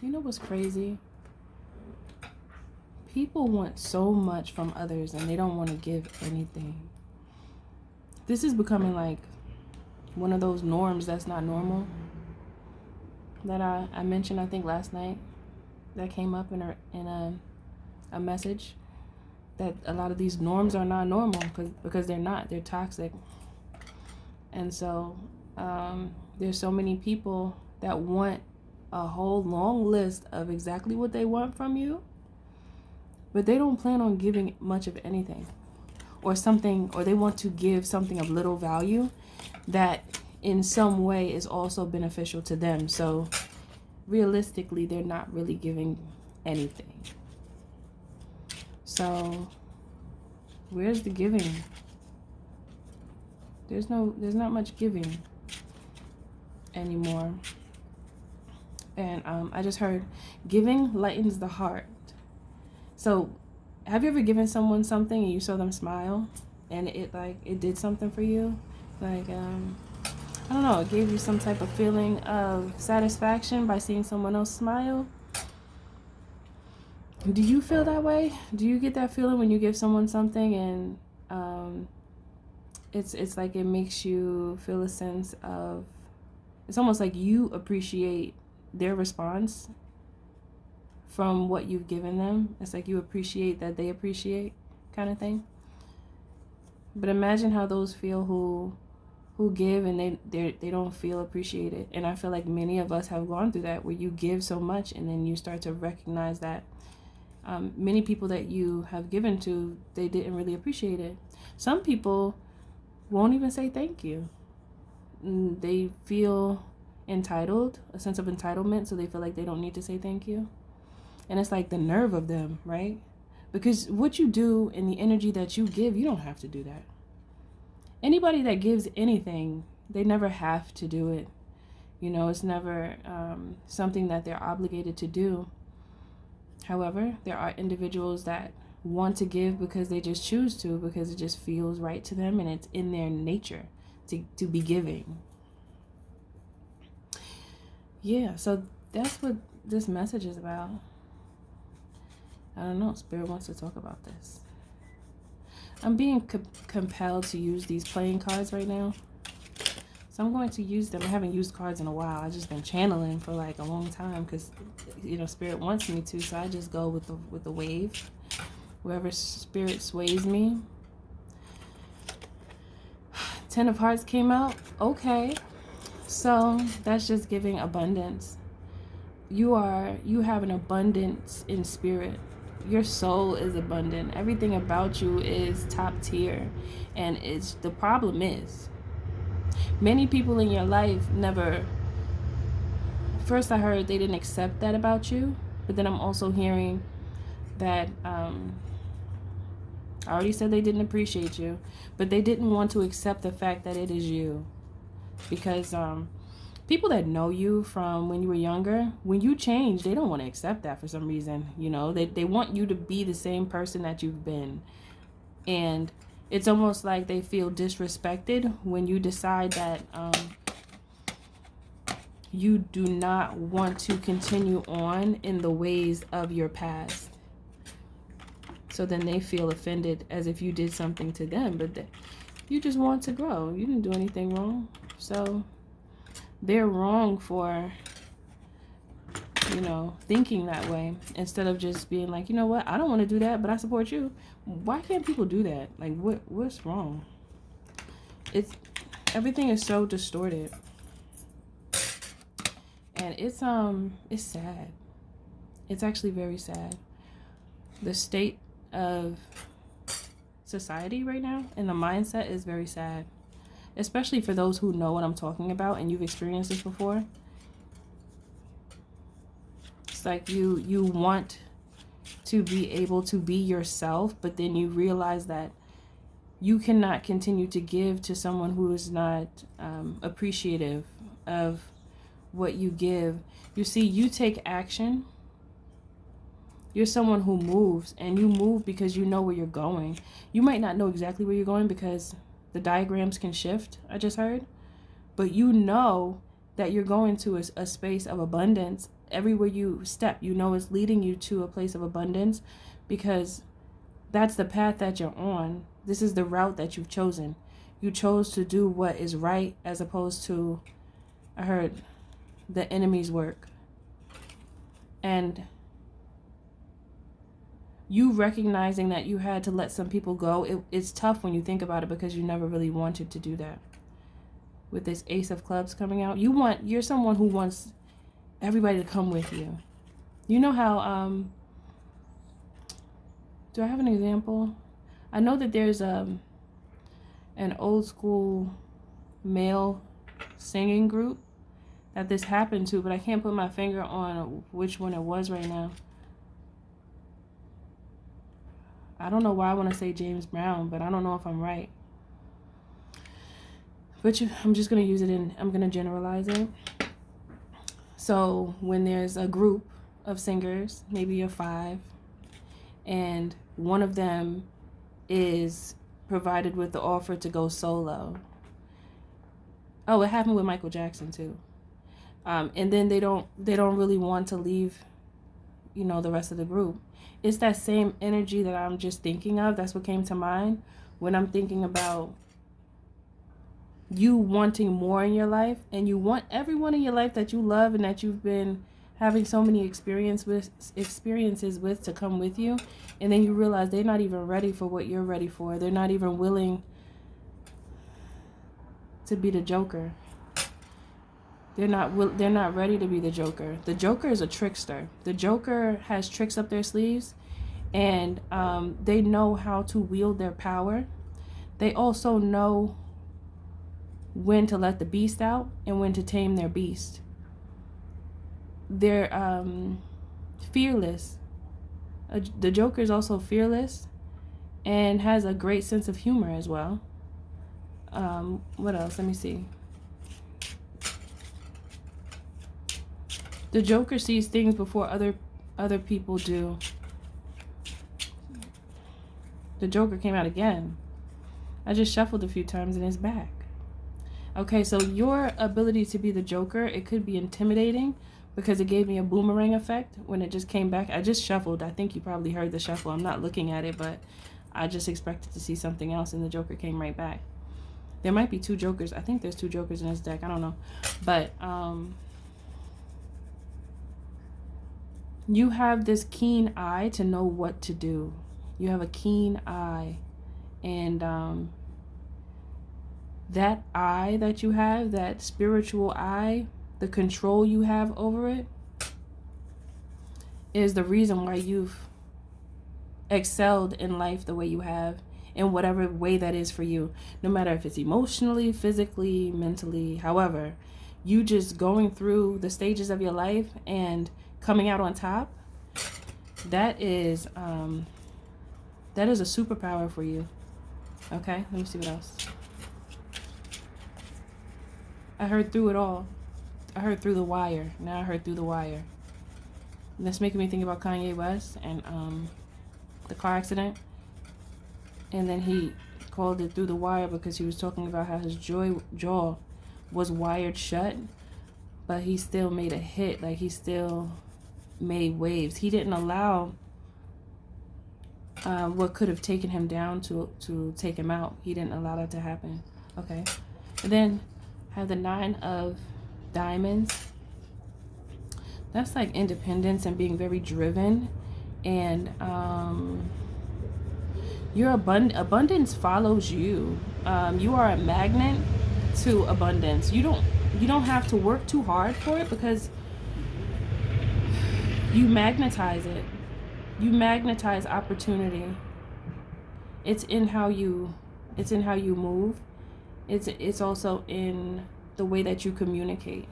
You know what's crazy? People want so much from others and they don't want to give anything. This is becoming like one of those norms that's not normal that I mentioned, I think, last night, that came up in a message, that a lot of these norms are not normal because they're not. They're toxic. And so there's so many people that want a whole long list of exactly what they want from you, but they don't plan on giving much of anything, or something, or they want to give something of little value that in some way is also beneficial to them. So realistically, they're not really giving anything. So where's the giving? There's not much giving anymore. And I just heard giving lightens the heart. So have you ever given someone something and you saw them smile and it did something for you? Like I don't know, it gave you some type of feeling of satisfaction by seeing someone else smile? Do you feel that way? Do you get that feeling when you give someone something and it's like it makes you feel a sense of, it's almost like you appreciate their response from what you've given them. It's like you appreciate that they appreciate, kind of thing. But imagine how those feel who give and they don't feel appreciated. And I feel like many of us have gone through that, where you give so much and then you start to recognize that many people that you have given to, they didn't really appreciate it. Some people won't even say thank you. They feel entitled, a sense of entitlement, so they feel like they don't need to say thank you. And it's like the nerve of them, right? Because what you do and the energy that you give, you don't have to do that. Anybody that gives anything, they never have to do it. You know, it's never something that they're obligated to do. However, there are individuals that want to give because they just choose to, because it just feels right to them and it's in their nature to be giving. Yeah, so that's what this message is about. I don't know, Spirit wants to talk about this. I'm being compelled to use these playing cards right now. So I'm going to use them. I haven't used cards in a while. I've just been channeling for like a long time because, you know, Spirit wants me to. So I just go with the wave. Wherever Spirit sways me. 10 of Hearts came out. Okay. So that's just giving abundance. You have an abundance in spirit. Your soul is abundant. Everything about you is top tier. And the problem is, many people in your life never, first I heard they didn't accept that about you, but then I'm also hearing that I already said they didn't appreciate you, but they didn't want to accept the fact that it is you. Because people that know you from when you were younger, when you change, they don't want to accept that for some reason. You know, they want you to be the same person that you've been. And it's almost like they feel disrespected when you decide that you do not want to continue on in the ways of your past. So then they feel offended as if you did something to them, but you just want to grow. You didn't do anything wrong. So they're wrong for, you know, thinking that way, instead of just being like, you know what, I don't want to do that, but I support you. Why can't people do that? Like, what's wrong? Everything is so distorted. And it's sad. It's actually very sad. The state of society right now and the mindset is very sad, especially for those who know what I'm talking about and you've experienced this before. It's like you want to be able to be yourself, but then you realize that you cannot continue to give to someone who is not appreciative of what you give. You see, you take action. You're someone who moves, and you move because you know where you're going. You might not know exactly where you're going because the diagrams can shift, I just heard. But you know that you're going to a space of abundance, everywhere you step, you know it's leading you to a place of abundance, because that's the path that you're on. This is the route that you've chosen. You chose to do what is right, as opposed to, I heard, the enemy's work. And you recognizing that you had to let some people go, it's tough when you think about it, because you never really wanted to do that. With this Ace of Clubs coming out, you're someone who wants everybody to come with you. You know how, do I have an example? I know that there's an old school male singing group that this happened to, but I can't put my finger on which one it was right now. I don't know why I want to say James Brown, but I don't know if I'm right. But I'm just going to use it I'm going to generalize it. So when there's a group of singers, maybe of 5, and one of them is provided with the offer to go solo. Oh, it happened with Michael Jackson too. And then they don't really want to leave, the rest of the group. It's that same energy that I'm just thinking of. That's what came to mind when I'm thinking about you wanting more in your life, and you want everyone in your life that you love and that you've been having so many experiences with to come with you, and then you realize they're not even ready for what you're ready for. They're not even willing to be the Joker. They're not ready to be the Joker. The Joker is a trickster. The Joker has tricks up their sleeves, and they know how to wield their power. They also know when to let the beast out and when to tame their beast. They're fearless. The Joker is also fearless and has a great sense of humor as well. What else? Let me see. The Joker sees things before other people do. The Joker came out again. I just shuffled a few times and it's back. Okay, so your ability to be the Joker, it could be intimidating, because it gave me a boomerang effect when it just came back. I just shuffled. I think you probably heard the shuffle. I'm not looking at it, but I just expected to see something else, and the Joker came right back. There might be 2 Jokers. I think there's 2 Jokers in this deck. I don't know. But you have this keen eye to know what to do. You have a keen eye. And that eye that you have, that spiritual eye, the control you have over it, is the reason why you've excelled in life the way you have, in whatever way that is for you. No matter if it's emotionally, physically, mentally, however, you just going through the stages of your life and coming out on top, that is a superpower for you. Okay, let me see what else. I heard through it all. I heard through the wire. Now I heard through the wire. And that's making me think about Kanye West and the car accident. And then he called it through the wire because he was talking about how his jaw was wired shut, but he still made a hit. Like, he still made waves. He didn't allow what could have taken him down to take him out. He didn't allow that to happen. Okay. And then have the 9 of Diamonds. That's like independence and being very driven, and your abundance follows you. You are a magnet to abundance. You don't have to work too hard for it, because you magnetize it. You magnetize opportunity. It's in how you move. It's also in the way that you communicate.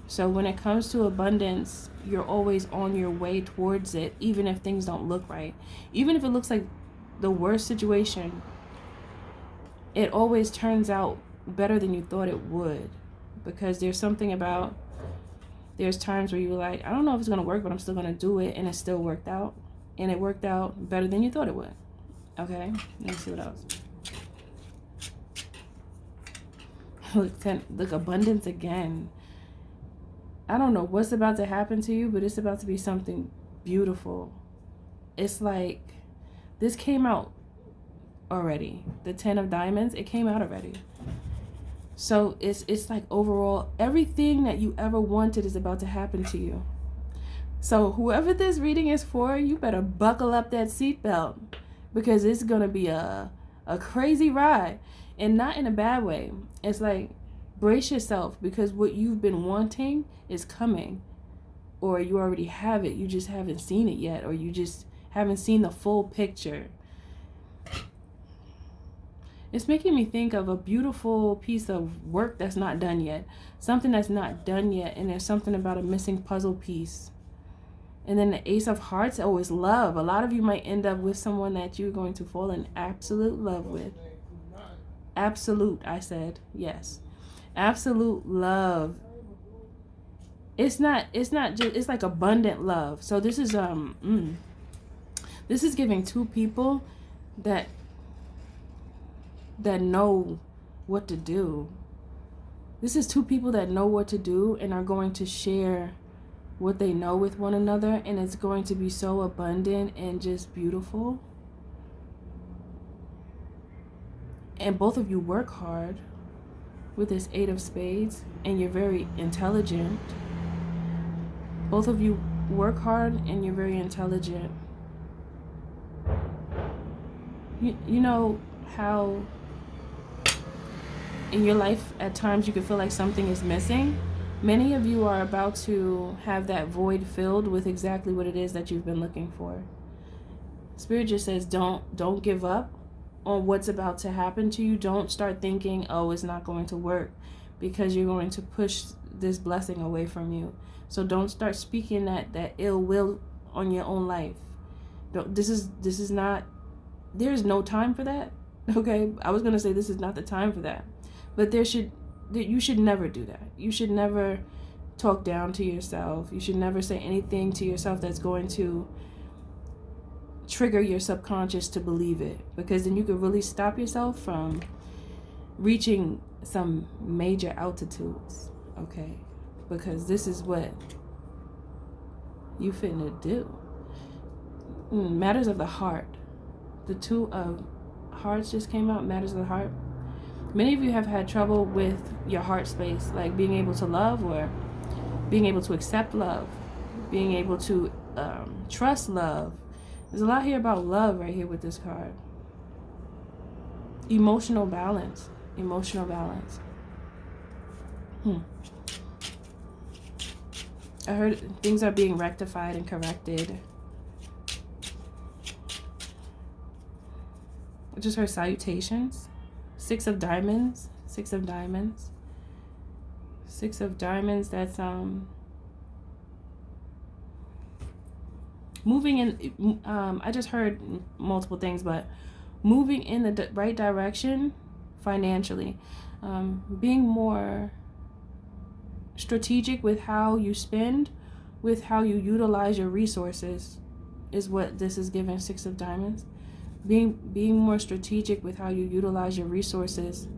So when it comes to abundance, you're always on your way towards it, even if things don't look right. Even if it looks like the worst situation, it always turns out better than you thought it would. Because there's something about, there's times where you're like, I don't know if it's going to work, but I'm still going to do it. And it still worked out. And it worked out better than you thought it would. Okay, let me see what else. Look, abundance again. I don't know what's about to happen to you, but it's about to be something beautiful. It's like this came out already. The 10 of Diamonds, it came out already. So it's like overall everything that you ever wanted is about to happen to you. So whoever this reading is for, you better buckle up that seatbelt, because it's gonna be a crazy ride, and not in a bad way. It's like, brace yourself, because what you've been wanting is coming, or you already have it. You just haven't seen it yet, or you just haven't seen the full picture. It's making me think of a beautiful piece of work that's not done yet. Something that's not done yet, and there's something about a missing puzzle piece. And then the Ace of Hearts, is love. A lot of you might end up with someone that you're going to fall in absolute love with. Absolute, I said. Yes. Absolute love. It's not just, it's like abundant love. So this is this is giving two people that know what to do. This is two people that know what to do and are going to share what they know with one another, and it's going to be so abundant and just beautiful. And both of you work hard with this 8 of Spades, and you're very intelligent. Both of you work hard and you're very intelligent. You know how in your life at times you can feel like something is missing? Many of you are about to have that void filled with exactly what it is that you've been looking for. Spirit just says don't give up on what's about to happen to you. Don't start thinking, oh, it's not going to work, because you're going to push this blessing away from you. So don't start speaking that ill will on your own life. This is not, there's no time for that. Okay, I was gonna say this is not the time for that, but you should never do that. You should never talk down to yourself. You should never say anything to yourself that's going to trigger your subconscious to believe it, because then you could really stop yourself from reaching some major altitudes. Okay, because this is what you finna do. Matters of the heart. The 2 of Hearts just came out. Matters of the heart. Many of you have had trouble with your heart space, like being able to love, or being able to accept love, being able to trust love. There's a lot here about love right here with this card. Emotional balance. Emotional balance. I heard things are being rectified and corrected. I just heard salutations. 6 of Diamonds. 6 of Diamonds. 6 of Diamonds. That's moving in. I just heard multiple things, but moving in the right direction financially. Being more strategic with how you spend, with how you utilize your resources, is what this is giving. 6 of Diamonds. Being more strategic with how you utilize your resources.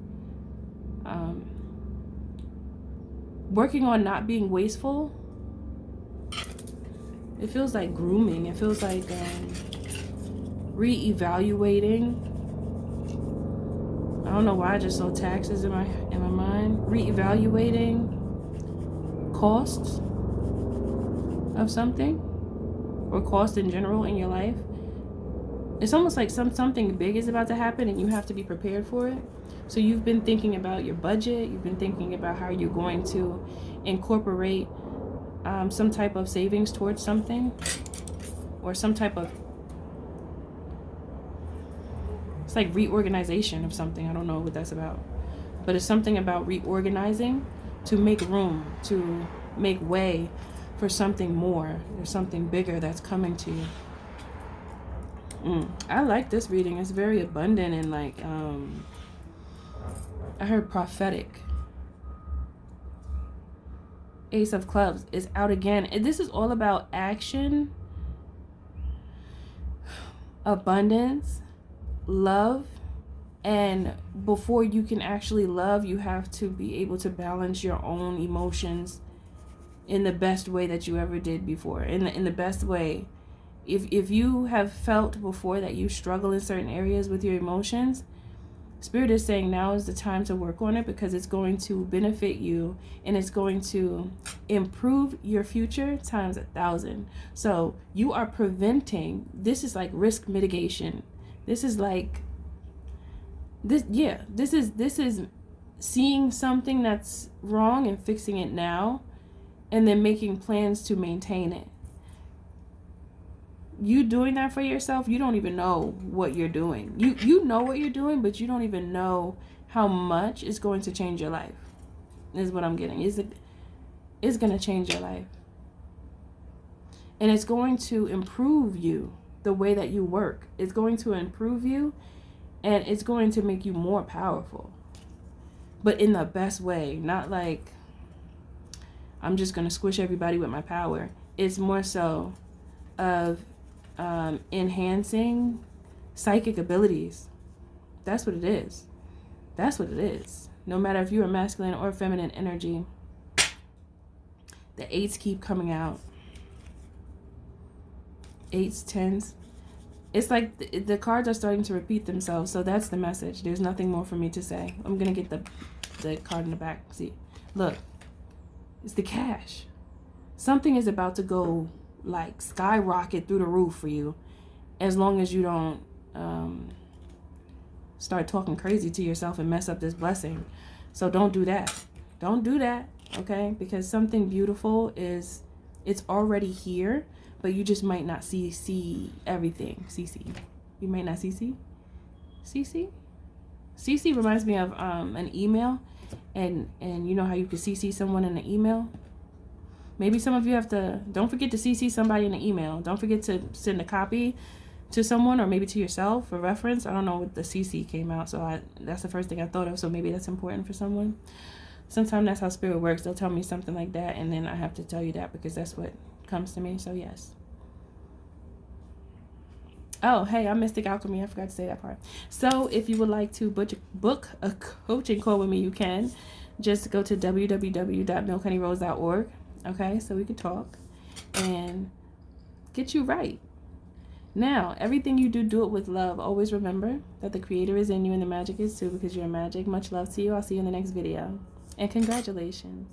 Working on not being wasteful. It feels like grooming. It feels like reevaluating. I don't know why I just saw taxes in my mind. Reevaluating costs of something, or cost in general in your life. It's almost like something big is about to happen and you have to be prepared for it. So you've been thinking about your budget. You've been thinking about how you're going to incorporate some type of savings towards something, or some type of, it's like reorganization of something. I don't know what that's about, but it's something about reorganizing to make room, to make way for something more. There's something bigger that's coming to you. I like this reading. It's very abundant and like I heard prophetic. Ace of Clubs is out again. And this is all about action, abundance, love. And before you can actually love, you have to be able to balance your own emotions in the best way that you ever did before, in the best way. If you have felt before that you struggle in certain areas with your emotions, Spirit is saying now is the time to work on it, because it's going to benefit you and it's going to improve your future times 1,000. So you are preventing, this is like risk mitigation. This is like this, yeah, this is seeing something that's wrong and fixing it now, and then making plans to maintain it. You doing that for yourself, you don't even know what you're doing. You know what you're doing, but you don't even know how much it's going to change your life. Is what I'm getting. It's going to change your life. And it's going to improve you, the way that you work. It's going to improve you, and it's going to make you more powerful. But in the best way, not like I'm just going to squish everybody with my power. It's more so of enhancing psychic abilities. That's what it is. That's what it is. No matter if you're a masculine or feminine energy, the 8s keep coming out. 8s, 10s. It's like the cards are starting to repeat themselves. So that's the message. There's nothing more for me to say. I'm going to get the card in the back. See, look, it's the cash. Something is about to go like skyrocket through the roof for you, as long as you don't start talking crazy to yourself and mess up this blessing. So don't do that. Don't do that, okay? Because something beautiful it's already here, but you just might not see everything. CC. You might not CC. CC reminds me of an email, and you know how you could CC someone in an email? Maybe some of you have to, don't forget to CC somebody in the email. Don't forget to send a copy to someone, or maybe to yourself for reference. I don't know what the CC came out, so that's the first thing I thought of. So maybe that's important for someone. Sometimes that's how Spirit works. They'll tell me something like that, and then I have to tell you that because that's what comes to me. So yes. Oh, hey, I'm Mystic Alchemy. I forgot to say that part. So if you would like to book a coaching call with me, you can. Just go to www.milkhoneyrose.org. Okay, so we could talk and get you right. Now, everything you do it with love. Always remember that the creator is in you and the magic is too, because you're magic. Much love to you. I'll see you in the next video. And congratulations.